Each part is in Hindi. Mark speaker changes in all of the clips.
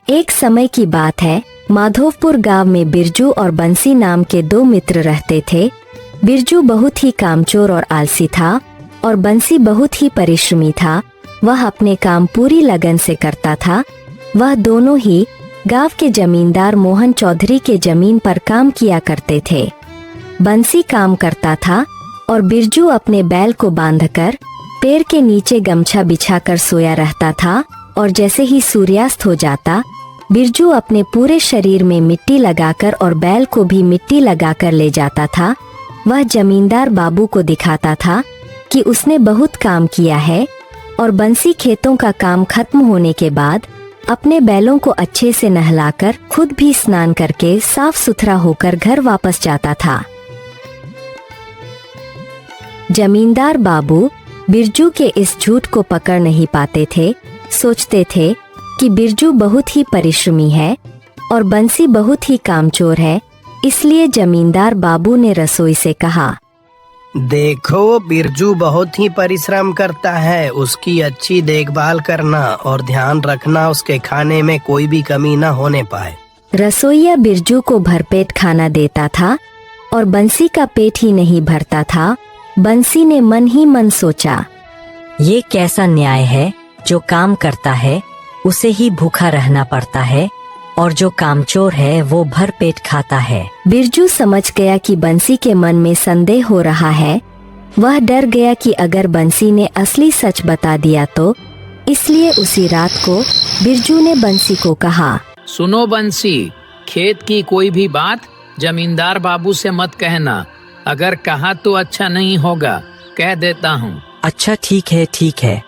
Speaker 1: एक समय की बात है, माधोपुर गांव में बिरजू और बंसी नाम के दो मित्र रहते थे। बिरजू बहुत ही कामचोर और आलसी था और बंसी बहुत ही परिश्रमी था। वह अपने काम पूरी लगन से करता था। वह दोनों ही गांव के जमींदार मोहन चौधरी के जमीन पर काम किया करते थे। बंसी काम करता था और बिरजू अपने बैल को बांधकर पेड़ के नीचे गमछा बिछाकर सोया रहता था। और जैसे ही सूर्यास्त हो जाता, बिरजू अपने पूरे शरीर में मिट्टी लगाकर और बैल को भी मिट्टी लगाकर ले जाता था। वह जमींदार बाबू को दिखाता था कि उसने बहुत काम किया है। और बंसी खेतों का काम खत्म होने के बाद अपने बैलों को अच्छे से नहलाकर खुद भी स्नान करके साफ सुथरा होकर घर वापस जाता था। जमींदार बाबू बिरजू के इस झूठ को पकड़ नहीं पाते थे। सोचते थे कि बिरजू बहुत ही परिश्रमी है और बंसी बहुत ही कामचोर है। इसलिए जमींदार बाबू ने रसोई से कहा,
Speaker 2: देखो, बिरजू बहुत ही परिश्रम करता है। उसकी अच्छी देखभाल करना और ध्यान रखना उसके खाने में कोई भी कमी न होने पाए।
Speaker 1: रसोइया बिरजू को भरपेट खाना देता था और बंसी का पेट ही नहीं भरता था। बंसी ने मन ही मन सोचा,
Speaker 3: ये कैसा न्याय है, जो काम करता है उसे ही भूखा रहना पड़ता है और जो कामचोर है वो भर पेट खाता है।
Speaker 1: बिरजू समझ गया कि बंसी के मन में संदेह हो रहा है। वह डर गया कि अगर बंसी ने असली सच बता दिया तो। इसलिए उसी रात को बिरजू ने बंसी को कहा,
Speaker 4: सुनो बंसी, खेत की कोई भी बात जमींदार बाबू से मत कहना। अगर कहा तो अच्छा नहीं होगा, कह देता हूँ।
Speaker 3: अच्छा ठीक है,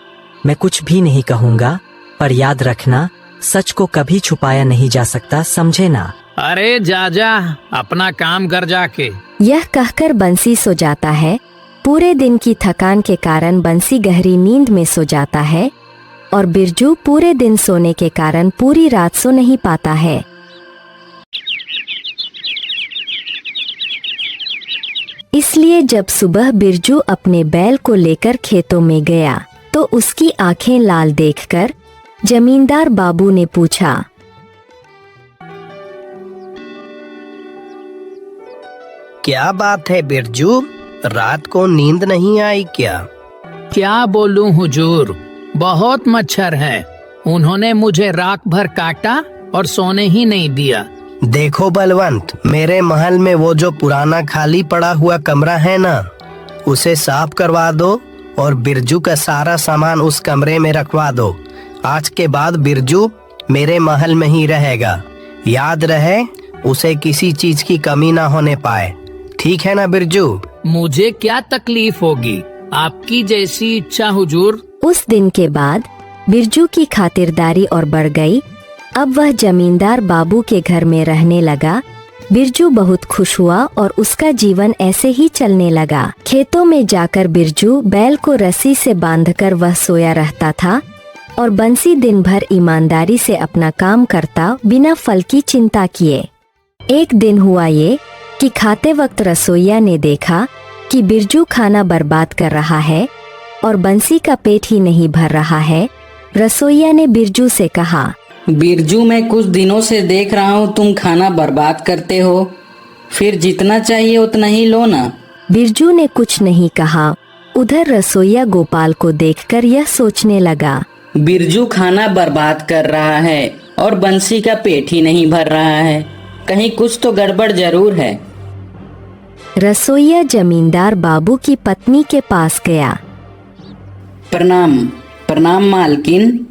Speaker 3: मैं कुछ भी नहीं कहूँगा, पर याद रखना, सच को कभी छुपाया नहीं जा सकता, समझे ना।
Speaker 4: अरे जा अपना काम कर जाके।
Speaker 1: यह कहकर बंसी सो जाता है। पूरे दिन की थकान के कारण बंसी गहरी नींद में सो जाता है और बिरजू पूरे दिन सोने के कारण पूरी रात सो नहीं पाता है। इसलिए जब सुबह बिरजू अपने बैल को लेकर खेतों में गया तो उसकी आंखें लाल देखकर जमींदार बाबू ने पूछा,
Speaker 2: क्या बात है बिरजू, रात को नींद नहीं आई क्या?
Speaker 4: क्या बोलूं हुजूर, बहुत मच्छर हैं। उन्होंने मुझे रात भर काटा और सोने ही नहीं दिया।
Speaker 2: देखो बलवंत, मेरे महल में वो जो पुराना खाली पड़ा हुआ कमरा है ना, उसे साफ करवा दो और बिरजू का सारा सामान उस कमरे में रखवा दो। आज के बाद बिरजू मेरे महल में ही रहेगा। याद रहे, उसे किसी चीज की कमी ना होने पाए। ठीक है ना बिरजू?
Speaker 4: मुझे क्या तकलीफ होगी, आपकी जैसी इच्छा हुजूर।
Speaker 1: उस दिन के बाद बिरजू की खातिरदारी और बढ़ गई। अब वह जमींदार बाबू के घर में रहने लगा। बिरजू बहुत खुश हुआ और उसका जीवन ऐसे ही चलने लगा। खेतों में जाकर बिरजू बैल को रस्सी से बांधकर वह सोया रहता था और बंसी दिन भर ईमानदारी से अपना काम करता, बिना फल की चिंता किए। एक दिन हुआ ये कि खाते वक्त रसोइया ने देखा कि बिरजू खाना बर्बाद कर रहा है और बंसी का पेट ही नहीं भर रहा है। रसोइया ने बिरजू से कहा,
Speaker 5: बिरजू, मैं कुछ दिनों से देख रहा हूँ तुम खाना बर्बाद करते हो, फिर जितना चाहिए उतना ही लो ना।
Speaker 1: बिरजू ने कुछ नहीं कहा। उधर रसोइया गोपाल को देखकर यह सोचने लगा,
Speaker 5: बिरजू खाना बर्बाद कर रहा है और बंसी का पेट ही नहीं भर रहा है, कहीं कुछ तो गड़बड़ जरूर है।
Speaker 1: रसोइया जमींदार बाबू की पत्नी के पास गया।
Speaker 5: प्रणाम प्रणाम मालकिन।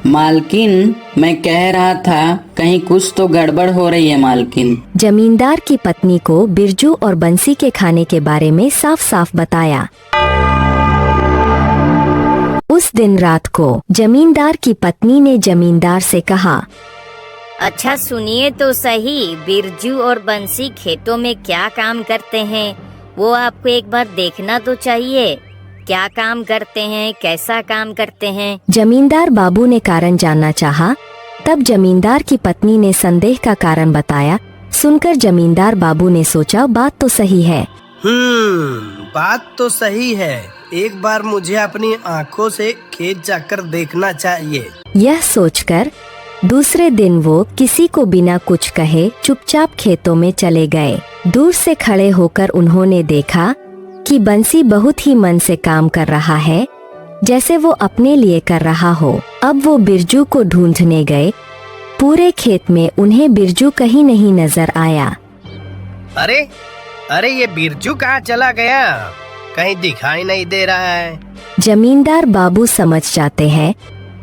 Speaker 5: मालकिन, मैं कह रहा था कहीं कुछ तो गड़बड़ हो रही है मालकिन।
Speaker 1: जमींदार की पत्नी को बिरजू और बंसी के खाने के बारे में साफ साफ बताया। उस दिन रात को जमींदार की पत्नी ने जमींदार से कहा,
Speaker 6: अच्छा सुनिए तो सही, बिरजू और बंसी खेतों में क्या काम करते हैं वो आपको एक बार देखना तो चाहिए। क्या काम करते हैं, कैसा काम करते हैं?
Speaker 1: जमींदार बाबू ने कारण जानना चाहा। तब जमींदार की पत्नी ने संदेह का कारण बताया। सुनकर जमींदार बाबू ने सोचा, बात तो सही है।
Speaker 2: बात तो सही है। एक बार मुझे अपनी आंखों से खेत जाकर देखना चाहिए।
Speaker 1: यह सोचकर दूसरे दिन वो किसी को बिना कुछ कहे चुपचाप खेतों में चले गए। दूर से खड़े होकर उन्होंने देखा कि बंसी बहुत ही मन से काम कर रहा है, जैसे वो अपने लिए कर रहा हो। अब वो बिरजू को ढूंढने गए। पूरे खेत में उन्हें बिरजू कहीं नहीं नजर आया।
Speaker 2: अरे अरे ये बिरजू कहाँ चला गया? कहीं दिखाई नहीं दे रहा है।
Speaker 1: जमींदार बाबू समझ जाते हैं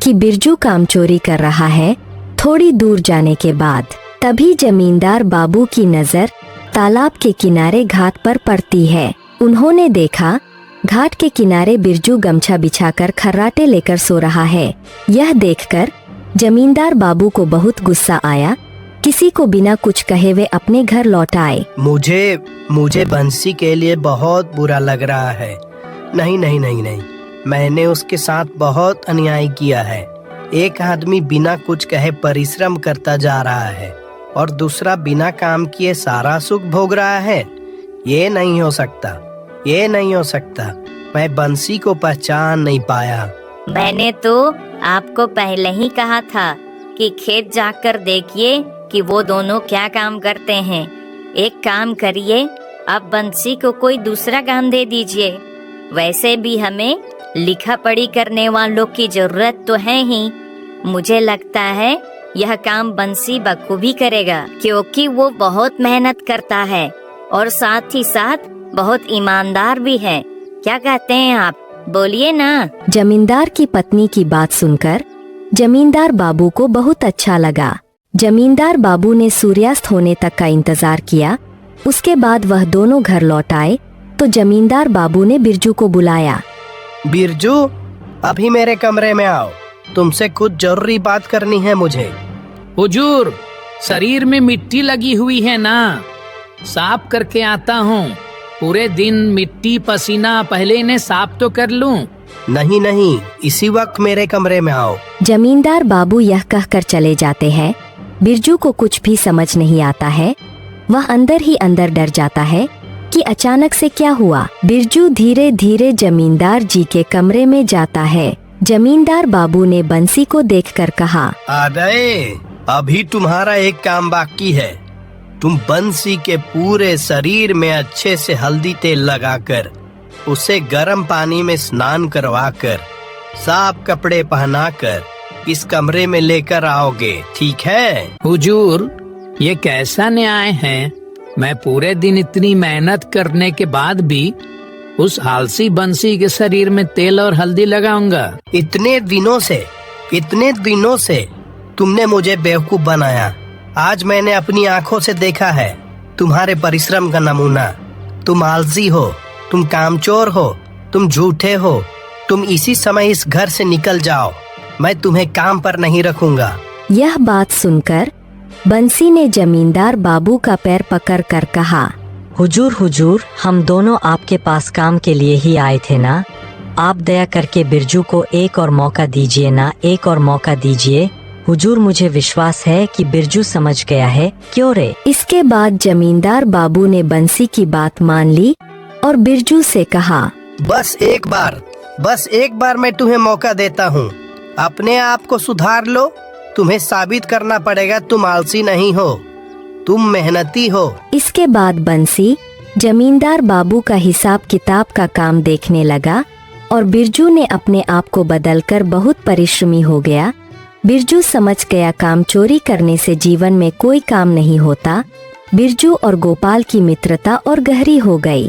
Speaker 1: कि बिरजू काम चोरी कर रहा है। थोड़ी दूर जाने के बाद तभी जमींदार बाबू की नजर तालाब के किनारे घाट पर पड़ती है। उन्होंने देखा घाट के किनारे बिरजू गमछा बिछाकर खर्राटे लेकर सो रहा है। यह देखकर जमींदार बाबू को बहुत गुस्सा आया। किसी को बिना कुछ कहे वे अपने घर लौट आए।
Speaker 2: मुझे बंसी के लिए बहुत बुरा लग रहा है। नहीं नहीं नहीं नहीं, मैंने उसके साथ बहुत अन्याय किया है। एक आदमी बिना कुछ कहे परिश्रम करता जा रहा है और दूसरा बिना काम किए सारा सुख भोग रहा है। ये नहीं हो सकता, ये नहीं हो सकता। मैं बंसी को पहचान नहीं पाया।
Speaker 6: मैंने तो आपको पहले ही कहा था कि खेत जाकर देखिए कि वो दोनों क्या काम करते हैं। एक काम करिए, अब बंसी को कोई दूसरा काम दे दीजिए। वैसे भी हमें लिखा पढ़ी करने वालों की जरूरत तो है ही। मुझे लगता है यह काम बंसी बखूबी करेगा, क्योंकि वो बहुत मेहनत करता है और साथ ही साथ बहुत ईमानदार भी है। क्या कहते हैं आप? बोलिए ना।
Speaker 1: जमींदार की पत्नी की बात सुनकर जमींदार बाबू को बहुत अच्छा लगा। जमींदार बाबू ने सूर्यास्त होने तक का इंतजार किया। उसके बाद वह दोनों घर लौट आए तो जमींदार बाबू ने बिरजू को बुलाया।
Speaker 2: बिरजू, अभी मेरे कमरे में आओ, तुमसे कुछ जरूरी बात करनी है मुझे।
Speaker 4: हुजूर, शरीर में मिट्टी लगी हुई है ना, साफ करके आता हूँ। पूरे दिन मिट्टी पसीना, पहले इन्हें साफ तो कर लूं।
Speaker 2: नहीं नहीं, इसी वक्त मेरे कमरे में आओ।
Speaker 1: जमींदार बाबू यह कहकर चले जाते हैं। बिरजू को कुछ भी समझ नहीं आता है। वह अंदर ही अंदर डर जाता है कि अचानक से क्या हुआ। बिरजू धीरे धीरे जमींदार जी के कमरे में जाता है। जमींदार बाबू ने बंसी को देखकर कहा,
Speaker 2: आ गए, अभी तुम्हारा एक काम बाकी है। तुम बंसी के पूरे शरीर में अच्छे से हल्दी तेल लगाकर उसे गर्म पानी में स्नान करवाकर साफ कपड़े पहनाकर इस कमरे में लेकर आओगे, ठीक है?
Speaker 4: हुजूर, ये कैसा न्याय है? मैं पूरे दिन इतनी मेहनत करने के बाद भी उस आलसी बंसी के शरीर में तेल और हल्दी लगाऊंगा?
Speaker 2: इतने दिनों से तुमने मुझे बेवकूफ बनाया। आज मैंने अपनी आंखों से देखा है तुम्हारे परिश्रम का नमूना। तुम आलसी हो, तुम कामचोर हो, तुम झूठे हो। तुम इसी समय इस घर से निकल जाओ, मैं तुम्हें काम पर नहीं रखूंगा।
Speaker 1: यह बात सुनकर बंसी ने जमींदार बाबू का पैर पकड़कर कहा,
Speaker 3: हुजूर, हम दोनों आपके पास काम के लिए ही आए थे ना। आप दया करके बिरजू को एक और मौका दीजिए ना, एक और मौका दीजिए। हुजूर, मुझे विश्वास है कि बिरजू समझ गया है। क्यों रे?
Speaker 1: इसके बाद जमींदार बाबू ने बंसी की बात मान ली और बिरजू से कहा,
Speaker 2: बस एक बार मैं तुम्हें मौका देता हूँ। अपने आप को सुधार लो। तुम्हें साबित करना पड़ेगा तुम आलसी नहीं हो, तुम मेहनती हो।
Speaker 1: इसके बाद बंसी जमींदार बाबू का हिसाब किताब का काम देखने लगा और बिरजू ने अपने आप को बदलकर बहुत परिश्रमी हो गया। बिरजू समझ गया काम चोरी करने से जीवन में कोई काम नहीं होता। बिरजू और गोपाल की मित्रता और गहरी हो गई।